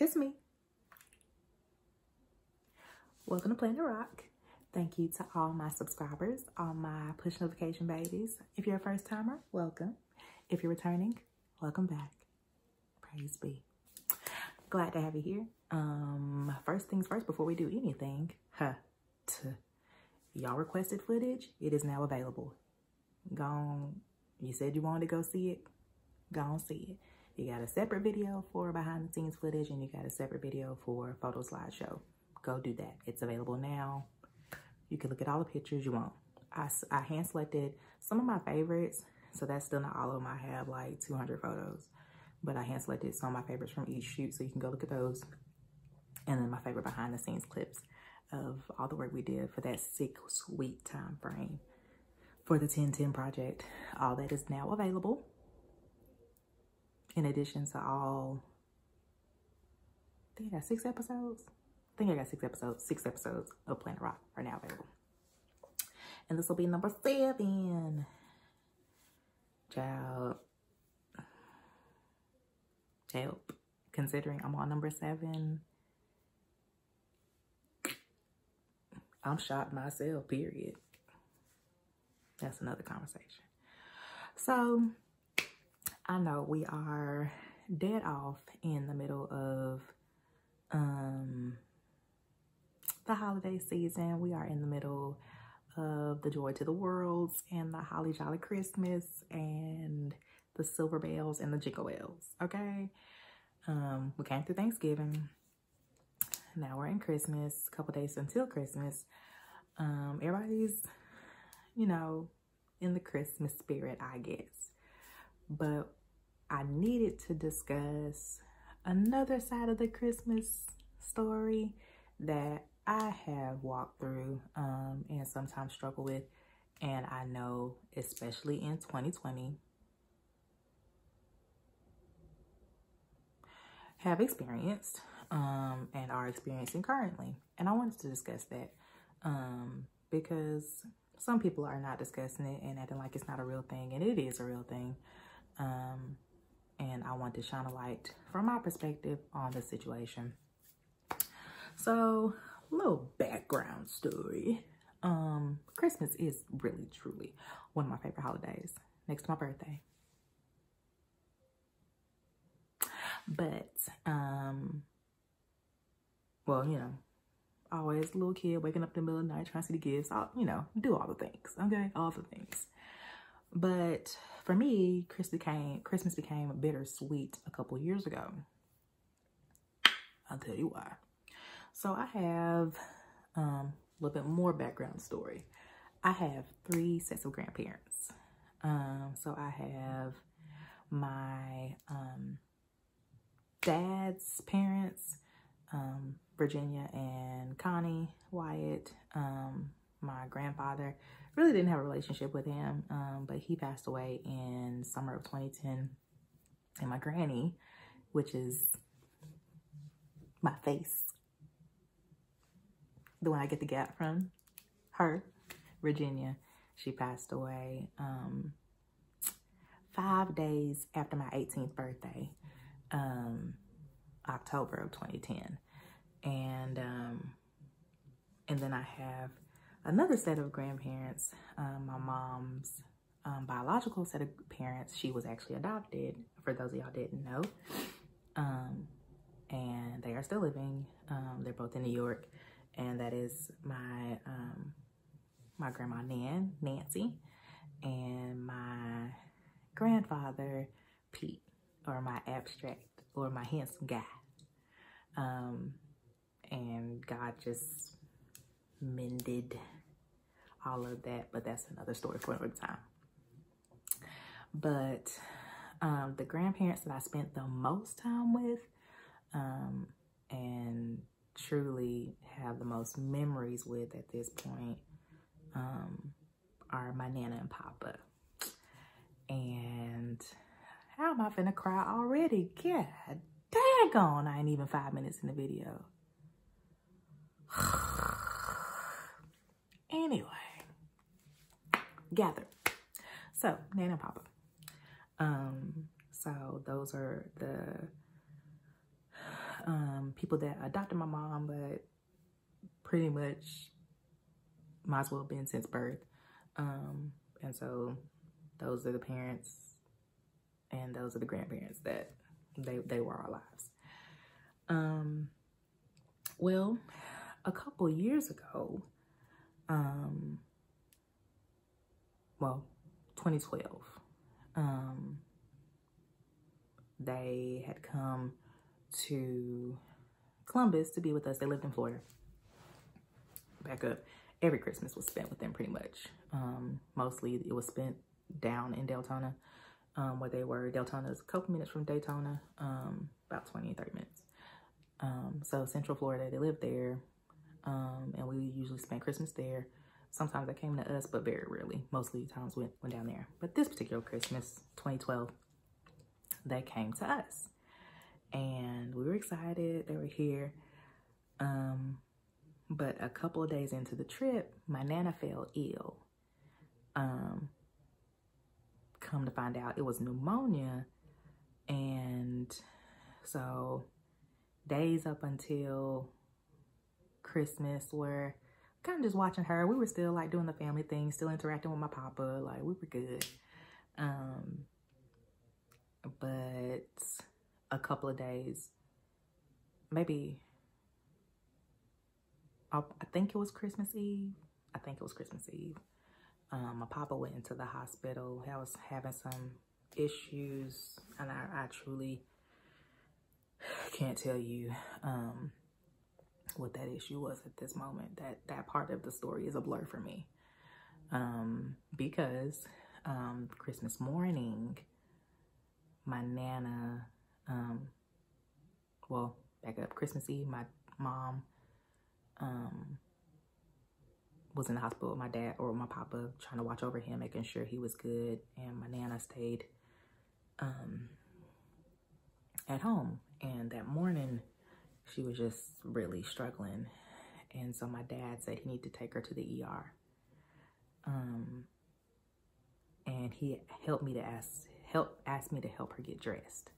It's me. Welcome to Planet Rock. Thank you to all my subscribers, all my push notification babies. If you're a first timer, welcome. If you're returning, welcome back. Praise be. Glad to have you here. First things first, before we do anything, y'all requested footage. It is now available. Go on. You said you wanted to go see it. Go on, see it. You got a separate video for behind the scenes footage, and you got a separate video for photo slideshow. Go do that. It's available now. You can look at all the pictures you want. I hand selected some of my favorites, so that's still not all of them. I have like 200 photos, but I hand selected some of my favorites from each shoot, so you can go look at those. And then my favorite behind the scenes clips of all the work we did for that 6-week time frame for the 10/10 project. All that is now available. In addition to all, I think I got 6 episodes. I think I got 6 episodes. 6 episodes of Planet Rock are now available. And this will be number 7. Child. Help. Considering I'm on number 7. I'm shocked myself, period. That's another conversation. So, I know we are dead off in the middle of the holiday season. We are in the middle of the Joy to the Worlds and the Holly Jolly Christmas and the Silver Bells and the Jingle Bells, okay? We came through Thanksgiving. Now we're in Christmas, a couple days until Christmas. Everybody's, you know, in the Christmas spirit, I guess. But I needed to discuss another side of the Christmas story that I have walked through and sometimes struggle with. And I know, especially in 2020, have experienced and are experiencing currently. And I wanted to discuss that because some people are not discussing it and acting like it's not a real thing, and it is a real thing. And I want to shine a light from my perspective on the situation. So, a little background story. Christmas is really, truly one of my favorite holidays, next to my birthday. But, well, you know, always a little kid waking up in the middle of the night trying to see the gifts, you know, do all the things, okay? All the things. But for me, Christmas became bittersweet a couple years ago. I'll tell you why. So I have a little bit more background story. I have 3 sets of grandparents. So I have my dad's parents, Virginia and Connie Wyatt. My grandfather, really didn't have a relationship with him, but he passed away in summer of 2010. And my granny, which is my face, the one I get the gap from, her, Virginia, she passed away 5 days after my 18th birthday, October of 2010. And then I have another set of grandparents, my mom's biological set of parents. She was actually adopted, for those of y'all didn't know. And they are still living. They're both in New York. And that is my my grandma Nan, Nancy, and my grandfather Pete, or my abstract, or my handsome guy. And God just mended all of that, but that's another story for another time. But the grandparents that I spent the most time with and truly have the most memories with at this point are my Nana and Papa. And how am I finna cry already? God daggone, I ain't even 5 minutes in the video. Anyway, gather. So, Nana and Papa. So those are the people that adopted my mom, but pretty much might as well have been since birth. And so those are the parents and those are the grandparents that they were our lives. Well, a couple years ago, well, 2012, they had come to Columbus to be with us. They lived in Florida. Back up. Every Christmas was spent with them pretty much. Mostly it was spent down in Deltona, where they were. Deltona's a couple minutes from Daytona, about 20 and 30 minutes. So Central Florida, they lived there. And we usually spent Christmas there. Sometimes they came to us, but very rarely. Mostly times went down there. But this particular Christmas, 2012, they came to us. And we were excited. They were here. But a couple of days into the trip, my Nana fell ill. Come to find out, it was pneumonia. And so days up until Christmas were kind of just watching her. We were still like doing the family thing, still interacting with my papa. Like, we were good. But a couple of days, maybe, I think it was Christmas Eve. My papa went into the hospital. I was having some issues, and I truly can't tell you what that issue was at this moment. That part of the story is a blur for me. Because Christmas morning, my Nana, well, back up, Christmas Eve, my mom was in the hospital with my dad or my papa, trying to watch over him, making sure he was good. And my Nana stayed at home. And that morning, she was just really struggling. And so my dad said he needed to take her to the ER. And he asked me to help her get dressed.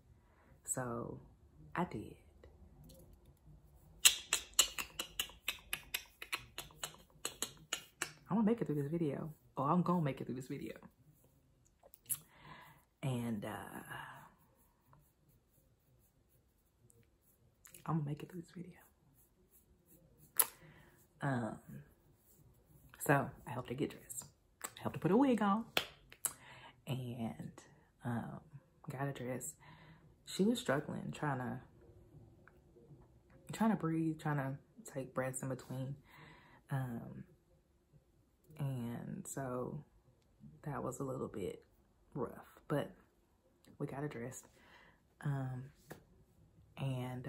So I did. I'm gonna make it through this video. Oh, I'm gonna make it through this video. And I'm gonna make it through this video. So I helped her get dressed. I helped her put a wig on. And got her dressed. She was struggling, trying to breathe, trying to take breaths in between. And so that was a little bit rough, but we got her dressed. And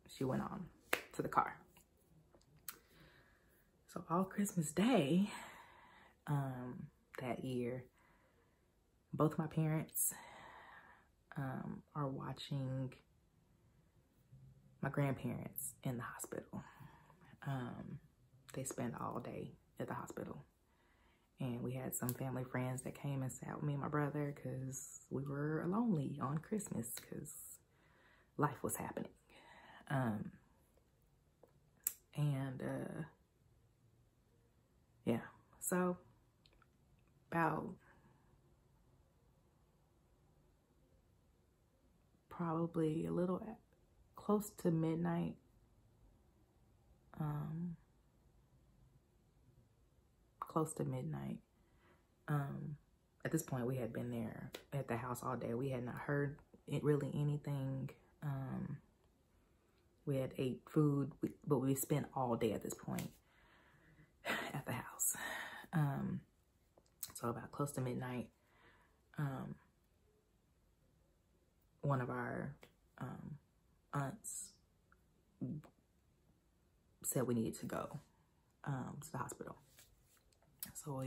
she went on to the car. So all Christmas Day, that year, both my parents are watching my grandparents in the hospital. They spent all day at the hospital. And we had some family friends that came and sat with me and my brother because we were lonely on Christmas because life was happening. Yeah, so about probably a little close to midnight, at this point, we had been there at the house all day. We had not heard really anything. We had ate food, but we spent all day at this point at the house. So about close to midnight, one of our aunts said we needed to go to the hospital. So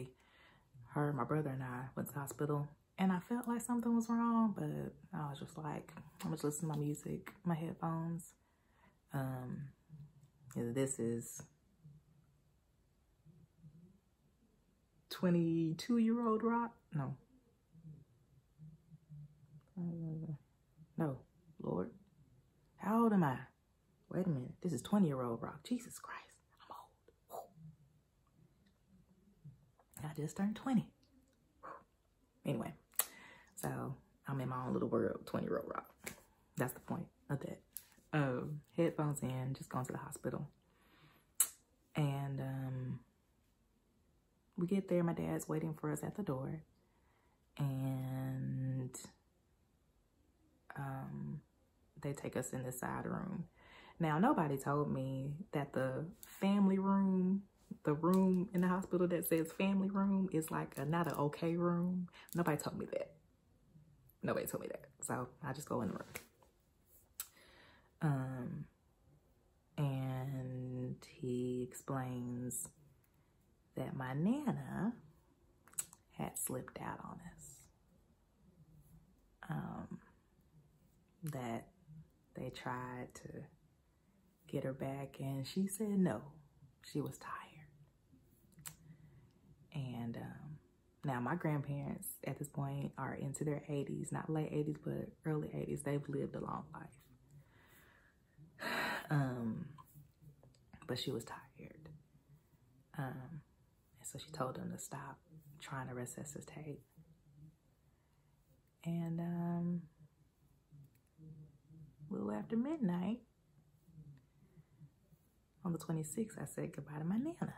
my brother and I went to the hospital, and I felt like something was wrong, but I was just like, I'm just listening to my music, my headphones. This is 22-year-old Rock? No. No, Lord. How old am I? This is 20-year-old Rock. Jesus Christ, I'm old. Whew. I just turned 20. Whew. Anyway, so I'm in my own little world, 20-year-old Rock. That's the point of that. Headphones in, just going to the hospital. And we get there, my dad's waiting for us at the door. And they take us in the side room. Now, nobody told me that the family room, the room in the hospital that says family room, is like not an okay room. Nobody told me that. Nobody told me that. So I just go in the room. And he explains that my Nana had slipped out on us. That they tried to get her back and she said no, she was tired. And now my grandparents at this point are into their 80s, not late 80s, but early 80s. They've lived a long life. But she was tired. And so she told them to stop trying to resuscitate. And a little after midnight, on the 26th, I said goodbye to my Nana.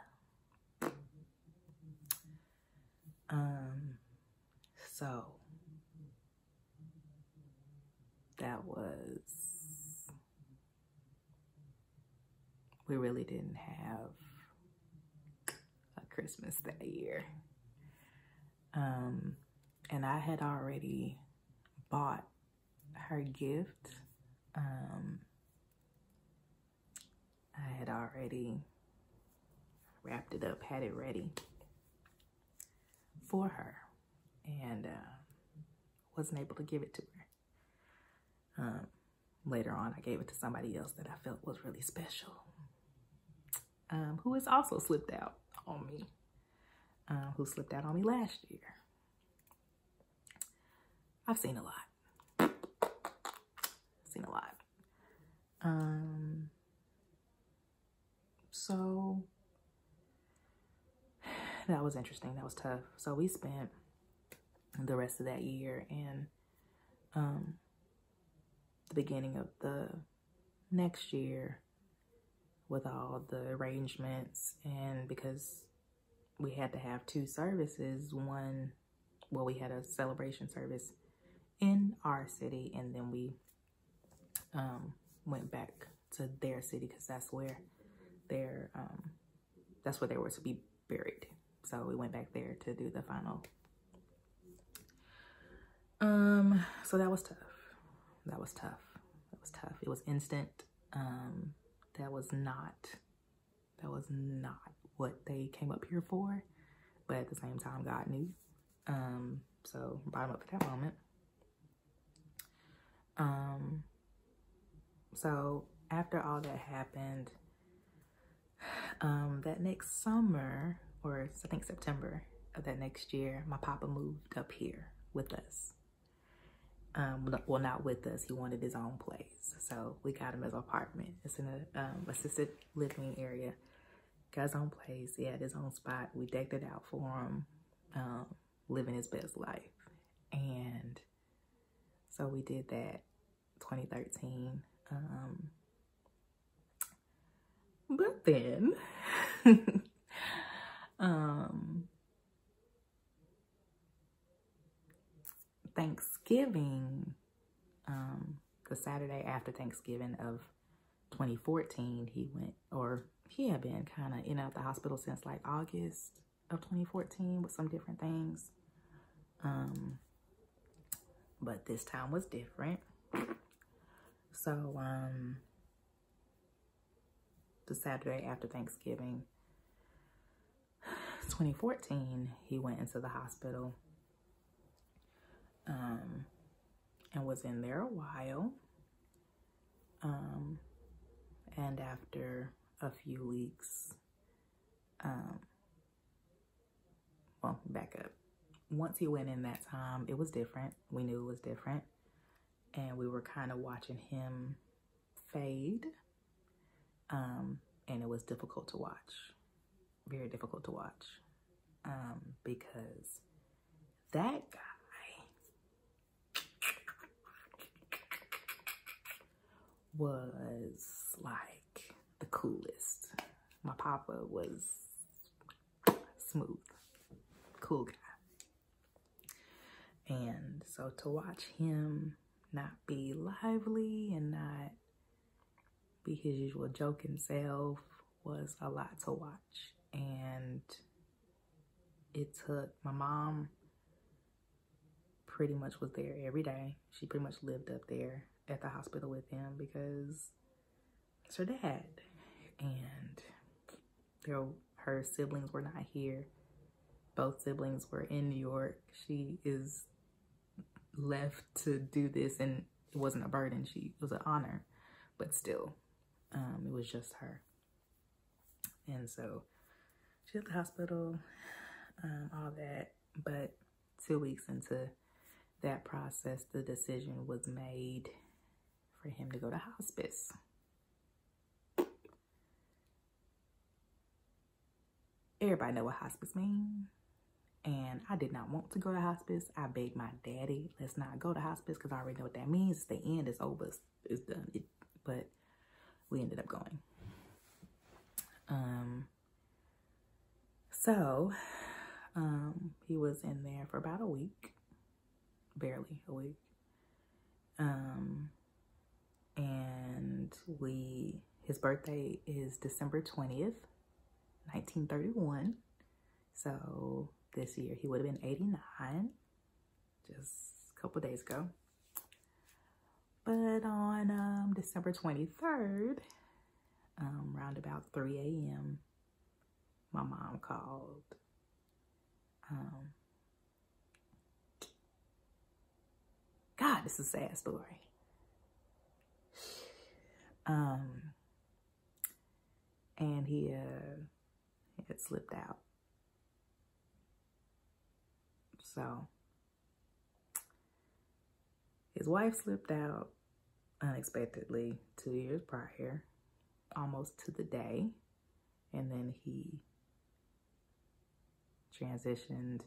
So that was, we really didn't have a Christmas that year. And I had already bought her gift. I had already wrapped it up, had it ready for her, and wasn't able to give it to her. Later on, I gave it to somebody else that I felt was really special, who has also slipped out on me, who slipped out on me last year. I've seen a lot. Seen a lot. So that was interesting. That was tough. So we spent the rest of that year and the beginning of the next year with all the arrangements, and because we had to have two services, one, well, we had a celebration service in our city, and then we went back to their city because that's where they were to be buried. So we went back there to do the final. So that was tough. That was tough. That was tough. It was instant. That was not what they came up here for, but at the same time, God knew. So brought him up for that moment. So after all that happened, that next summer, or I think September of that next year, my papa moved up here with us. Well, not with us. He wanted his own place. So we got him his apartment. It's in a assisted living area. Got his own place. He had his own spot. We decked it out for him, living his best life. And so we did that 2013. But then, Thanksgiving, the Saturday after Thanksgiving of 2014, he had been kind of in and out the hospital since like August of 2014 with some different things. But this time was different. So, the Saturday after Thanksgiving, 2014, he went into the hospital, and was in there a while. And after a few weeks, well, back up. Once he went in that time, it was different. We knew it was different. And we were kind of watching him fade. And it was difficult to watch, very difficult to watch, because that guy was like the coolest. My papa was smooth, cool guy. And so to watch him not be lively and not be his usual joking self was a lot to watch. And it took, my mom pretty much was there every day. She pretty much lived up there at the hospital with him because it's her dad. And her siblings were not here. Both siblings were in New York. She is left to do this, and it wasn't a burden. It was an honor, but still, it was just her. And so she at the hospital, all that. But 2 weeks into that process, the decision was made for him to go to hospice. Everybody know what hospice means. And I did not want to go to hospice. I begged my daddy, let's not go to hospice, because I already know what that means. It's the end, it's over, it's done. But we ended up going. So he was in there for about a week, barely a week. And his birthday is December 20th, 1931. So this year he would have been 89, just a couple days ago. But on December 23rd, around about 3 a.m., my mom called. God, this is a sad story. And he had slipped out. So his wife slipped out unexpectedly 2 years prior, almost to the day. And then he transitioned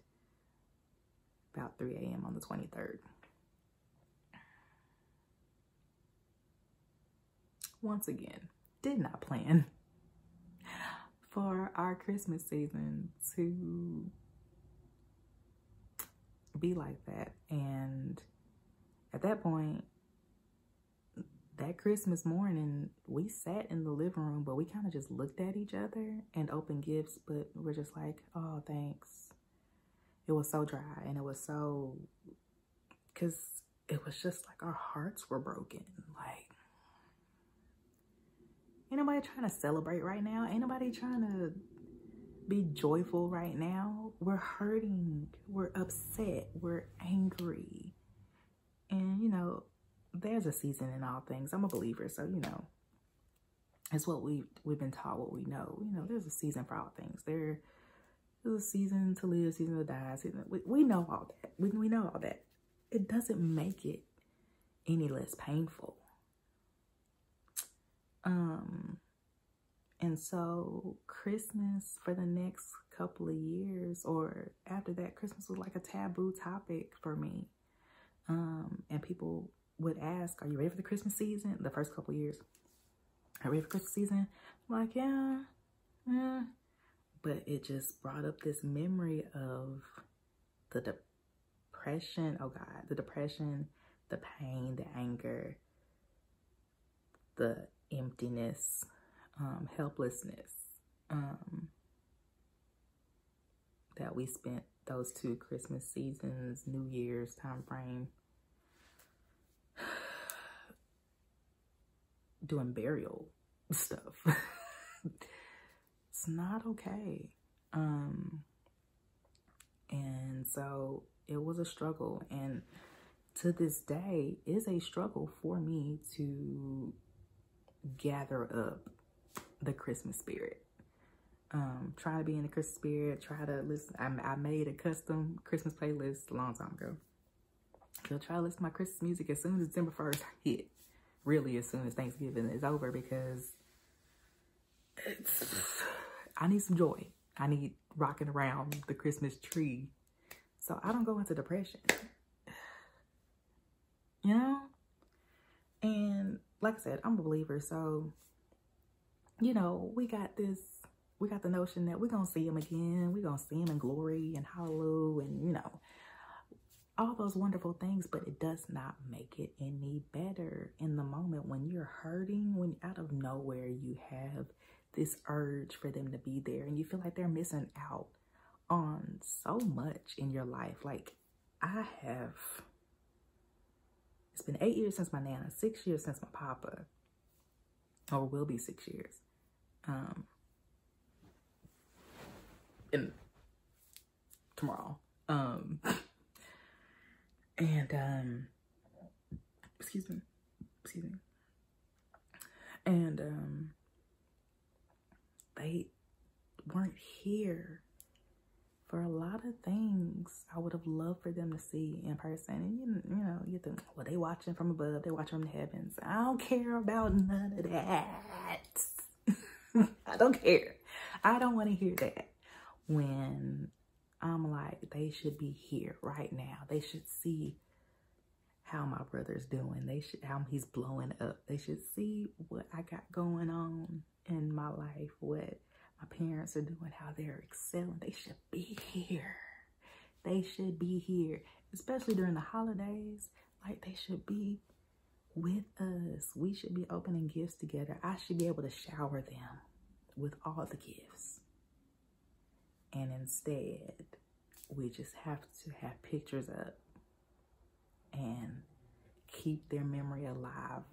about 3 a.m. on the 23rd. Once again, did not plan for our Christmas season to be like that. And at that point, that Christmas morning, we sat in the living room, but we kind of just looked at each other and opened gifts, but we're just like, oh, thanks. It was so dry, and it was so, because it was just like our hearts were broken. Like, ain't nobody trying to celebrate right now. Ain't nobody trying to be joyful right now. We're hurting. We're upset. We're angry. And, you know, there's a season in all things. I'm a believer, so, you know, it's what we've been taught, what we know. You know, there's a season for all things. There's a season to live, season to die. We know all that. We know all that. It doesn't make it any less painful. And so Christmas for the next couple of years, or after that, Christmas was like a taboo topic for me. And people would ask, are you ready for the Christmas season? The first couple of years, are you ready for Christmas season? I'm like, yeah. But it just brought up this memory of the depression. Oh God, the depression, the pain, the anger, the emptiness, helplessness, that we spent those two Christmas seasons, New Year's time frame, doing burial stuff. It's not okay. And so it was a struggle, and to this day is a struggle for me to gather up the Christmas spirit. Try to be in the Christmas spirit, try to listen. I made a custom Christmas playlist a long time ago. So try to listen to my Christmas music as soon as December 1st hit. Really, as soon as Thanksgiving is over, because I need some joy. I need rocking around the Christmas tree so I don't go into depression. You know? And like I said, I'm a believer. So, you know, we got the notion that we're going to see him again. We're going to see him in glory and hallelujah and, you know, all those wonderful things, but it does not make it any better in the moment when you're hurting, when out of nowhere you have this urge for them to be there and you feel like they're missing out on so much in your life. Like it's been 8 years since my Nana, 6 years since my Papa, or will be 6 years. And tomorrow. Excuse me. And they weren't here for a lot of things I would have loved for them to see in person. And you know, you think, well, they watching from above, they watching from the heavens. I don't care about none of that. I don't care. I don't want to hear that. When I'm like, they should be here right now. They should see how my brother's doing. They should, how he's blowing up. They should see what I got going on in my life, what my parents are doing, how they're excelling. They should be here. They should be here, especially during the holidays. Like, they should be with us. We should be opening gifts together. I should be able to shower them with all the gifts. And instead, we just have to have pictures up and keep their memory alive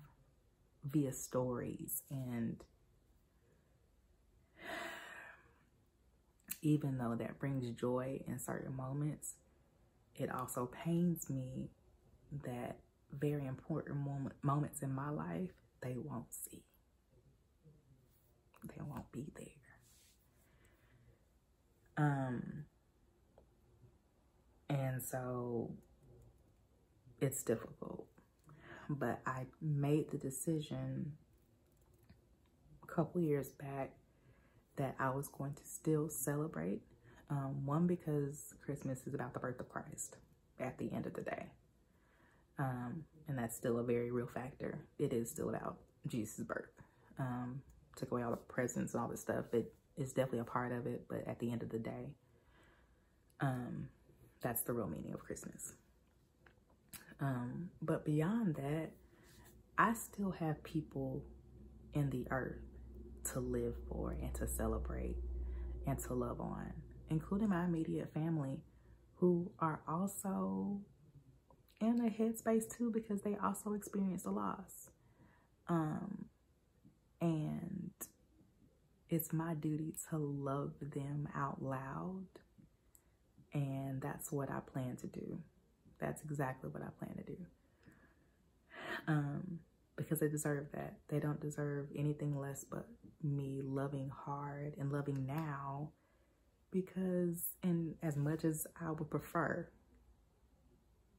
via stories. And even though that brings joy in certain moments, it also pains me that very important moments in my life, they won't see. They won't be there. And so it's difficult, but I made the decision a couple years back that I was going to still celebrate. One, because Christmas is about the birth of Christ at the end of the day. And that's still a very real factor. It is still about Jesus' birth. Took away all the presents and all this stuff. It is definitely a part of it, but at the end of the day, that's the real meaning of Christmas. But beyond that, I still have people in the earth to live for and to celebrate and to love on, including my immediate family, who are also in a headspace too, because they also experienced a loss. And it's my duty to love them out loud. And that's what I plan to do. That's exactly what I plan to do. Because they deserve that. They don't deserve anything less but me loving hard and loving now, because, and as much as I would prefer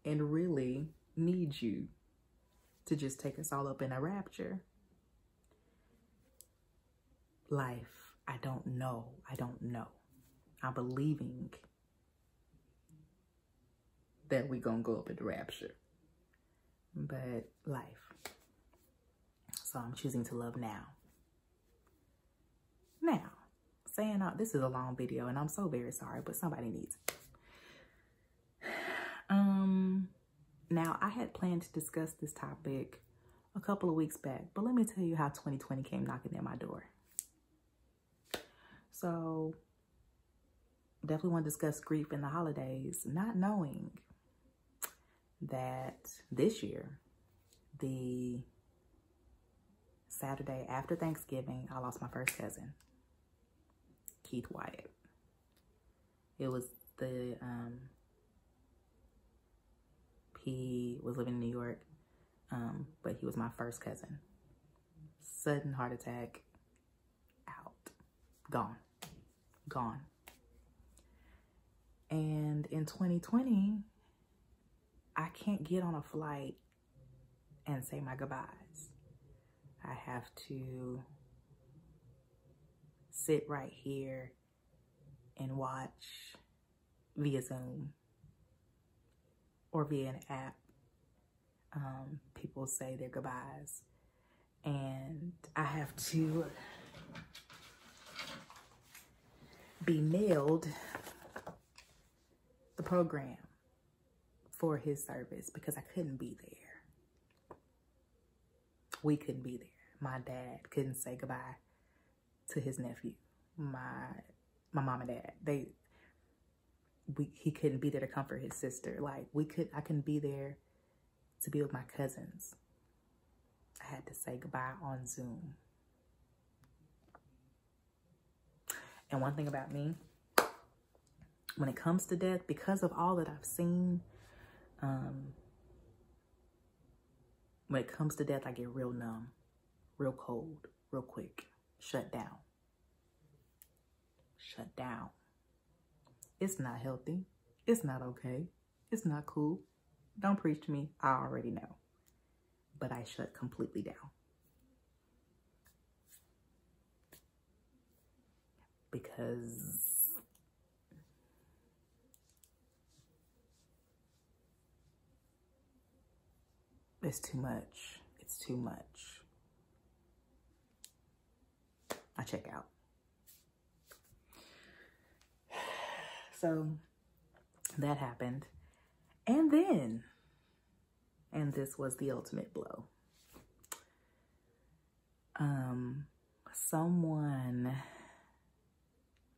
and really need you to just take us all up in a rapture, life, I don't know. I'm believing that we're gonna go up in the rapture, but life. So I'm choosing to love now. Now, saying all, this is a long video and I'm so very sorry, but somebody needs it. Now I had planned to discuss this topic a couple of weeks back, but let me tell you how 2020 came knocking at my door. So definitely want to discuss grief in the holidays, not knowing that this year, the Saturday after Thanksgiving, I lost my first cousin, Keith Wyatt. It was the, he was living in New York, but he was my first cousin. Sudden heart attack, out, gone. And in 2020, I can't get on a flight and say my goodbyes. I have to sit right here and watch via Zoom or via an app. People say their goodbyes, and I have to be mailed the program for his service because I couldn't be there. We couldn't be there. My dad couldn't say goodbye to his nephew. My mom and dad, he couldn't be there to comfort his sister. Like I couldn't be there to be with my cousins. I had to say goodbye on Zoom. And one thing about me, when it comes to death, because of all that I've seen, when it comes to death, I get real numb, real cold, real quick, shut down. Shut down. It's not healthy. It's not okay. It's not cool. Don't preach to me. I already know. But I shut completely down. Because it's too much. It's too much. I check out. So that happened. And then, and this was the ultimate blow. Someone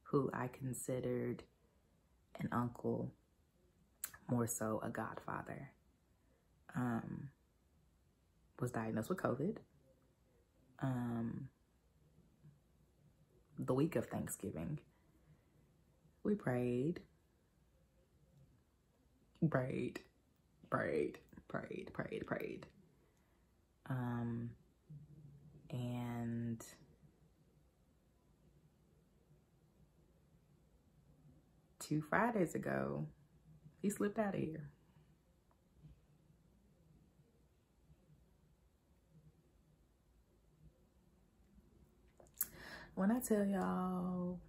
who I considered an uncle, more so a godfather, was diagnosed with COVID. The week of Thanksgiving, we prayed. And two Fridays ago, he slipped out of here. When I tell y'all,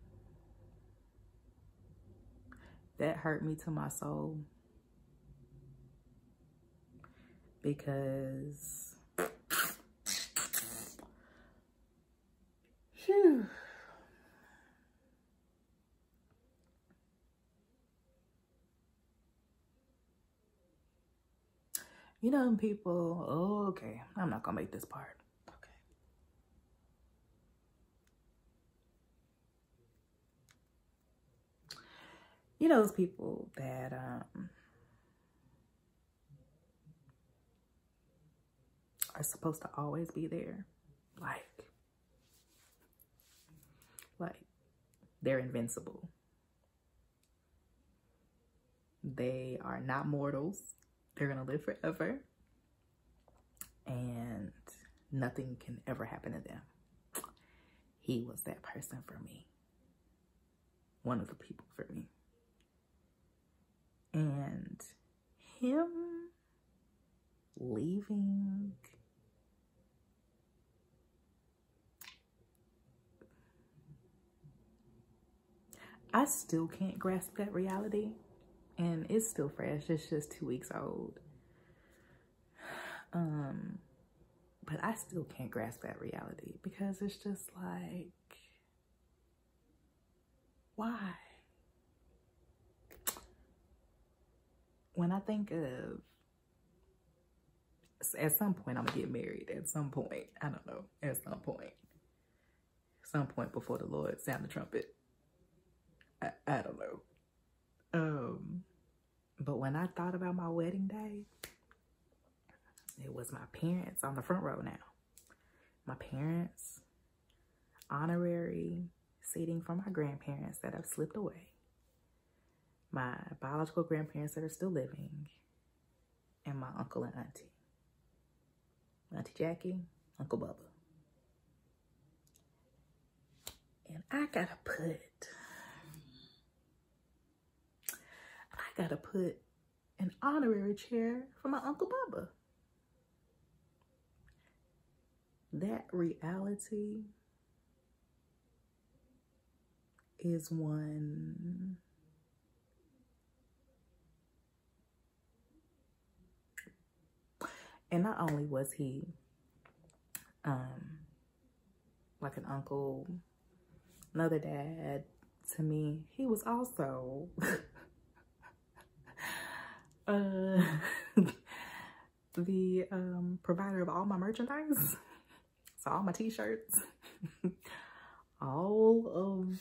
that hurt me to my soul. Because, phew. You know, people, oh, okay, I'm not gonna make this part. Okay. You know those people that, are supposed to always be there. Like they're invincible. They are not mortals. They're gonna live forever. And nothing can ever happen to them. He was that person for me. One of the people for me. And him leaving, I still can't grasp that reality, and it's still fresh. It's just 2 weeks old. But I still can't grasp that reality because it's just like, why? When I think of, at some point, I'm gonna get married. At some point, I don't know. At some point before the Lord sound the trumpet. I don't know. But when I thought about my wedding day, it was my parents on the front row now. My parents, honorary seating for my grandparents that have slipped away. My biological grandparents that are still living, and my uncle and auntie. Auntie Jackie, Uncle Bubba. And I gotta put an honorary chair for my Uncle Bubba. That reality his one, and not only was he like an uncle, another dad to me, he was also the provider of all my merchandise. So all my t-shirts, all of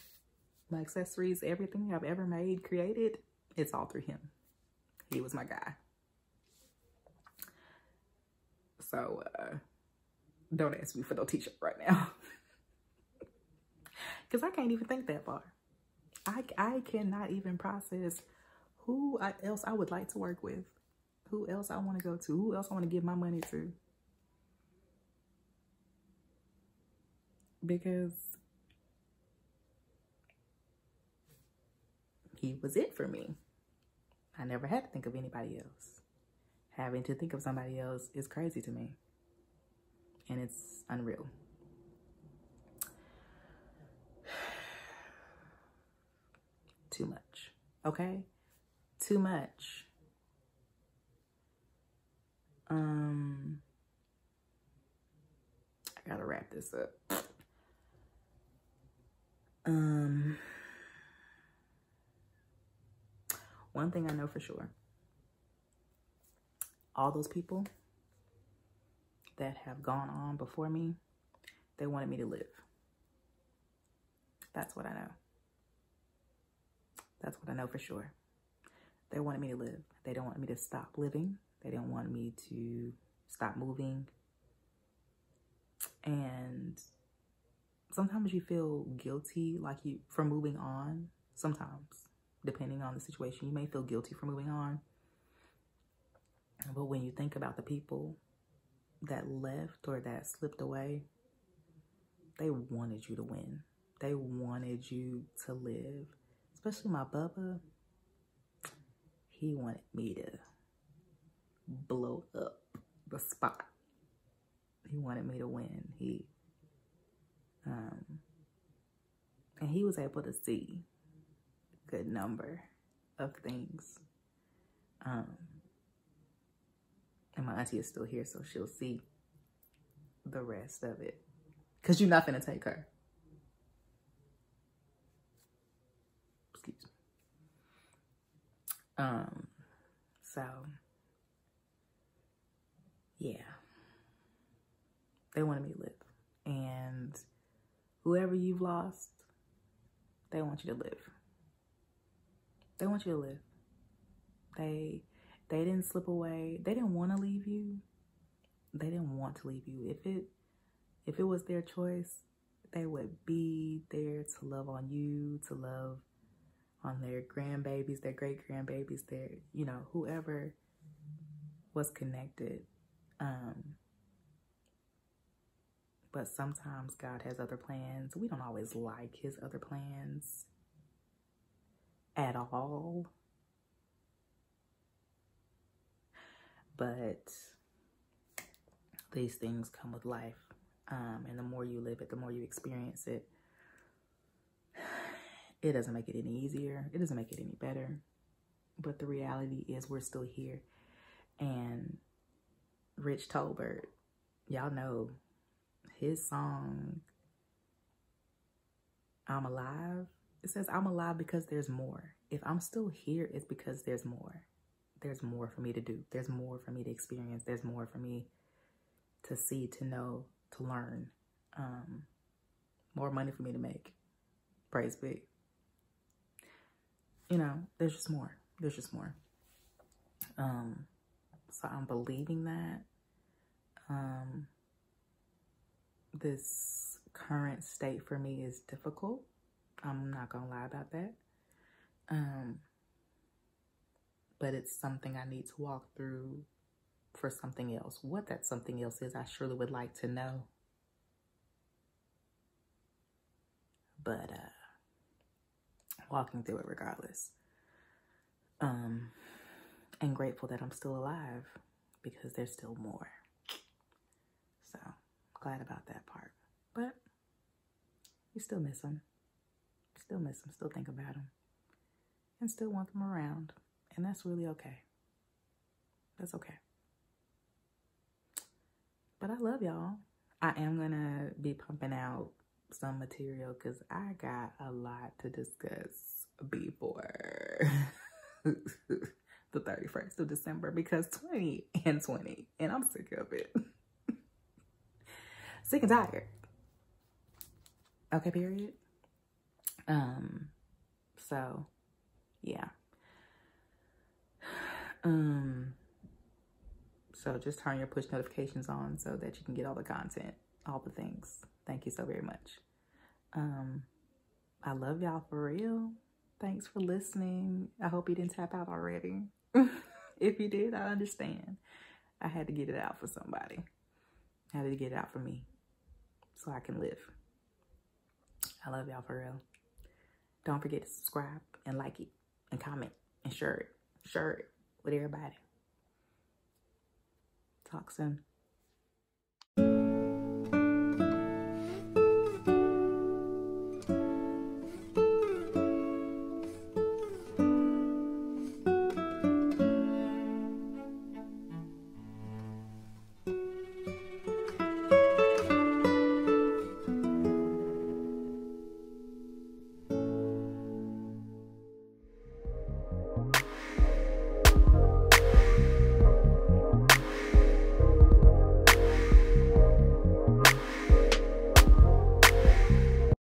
my accessories, everything I've ever made, created, it's all through him. He was my guy. So don't ask me for no t-shirt right now. Because I can't even think that far. I cannot even process who else I would like to work with, who else I want to go to, who else I want to give my money to. Because he was it for me. I never had to think of anybody else. Having to think of somebody else is crazy to me. And it's unreal. Too much. Okay? Too much. I gotta wrap this up. One thing I know for sure, all those people that have gone on before me, they wanted me to live. That's what I know. That's what I know for sure. They wanted me to live. They don't want me to stop living. They don't want me to stop moving. And sometimes you feel guilty, like for moving on. Sometimes, depending on the situation, you may feel guilty for moving on. But when you think about the people that left or that slipped away, they wanted you to win. They wanted you to live. Especially my Bubba. He wanted me to blow up the spot. He wanted me to win. And he was able to see a good number of things. And my auntie is still here, so she'll see the rest of it. Because you're not going to take her. Excuse me. So, yeah. They wanted me to live. And whoever you've lost, they want you to live. They want you to live. They didn't slip away. They didn't want to leave you. They didn't want to leave you. If it was their choice, they would be there to love on you, to love on their grandbabies, their great grandbabies, their, whoever was connected. But sometimes God has other plans. We don't always like his other plans at all. But these things come with life. And the more you live it, the more you experience it. It doesn't make it any easier. It doesn't make it any better. But the reality is we're still here. And Rich Tolbert, y'all know his song, I'm Alive. It says, I'm alive because there's more. If I'm still here, it's because there's more. There's more for me to do. There's more for me to experience. There's more for me to see, to know, to learn. More money for me to make. Praise be. There's just more. There's just more. So I'm believing that. This current state for me is difficult. I'm not gonna lie about that. But it's something I need to walk through for something else. What that something else is, I surely would like to know. But walking through it regardless. And grateful that I'm still alive because there's still more. So glad about that part. But you still miss them. still miss them, still think about them, and still want them around. And that's really okay. That's okay. But I love y'all. I am going to be pumping out some material because I got a lot to discuss before the 31st of December, because 20 and 20, and I'm sick of it. Sick and tired. Okay, period. So yeah. So just turn your push notifications on so that you can get all the content, all the things. Thank you so very much. I love y'all for real. Thanks for listening. I hope you didn't tap out already. If you did, I understand. I had to get it out for somebody. I had to get it out for me so I can live. I love y'all for real. Don't forget to subscribe and like it and comment and share it with everybody. Talk soon.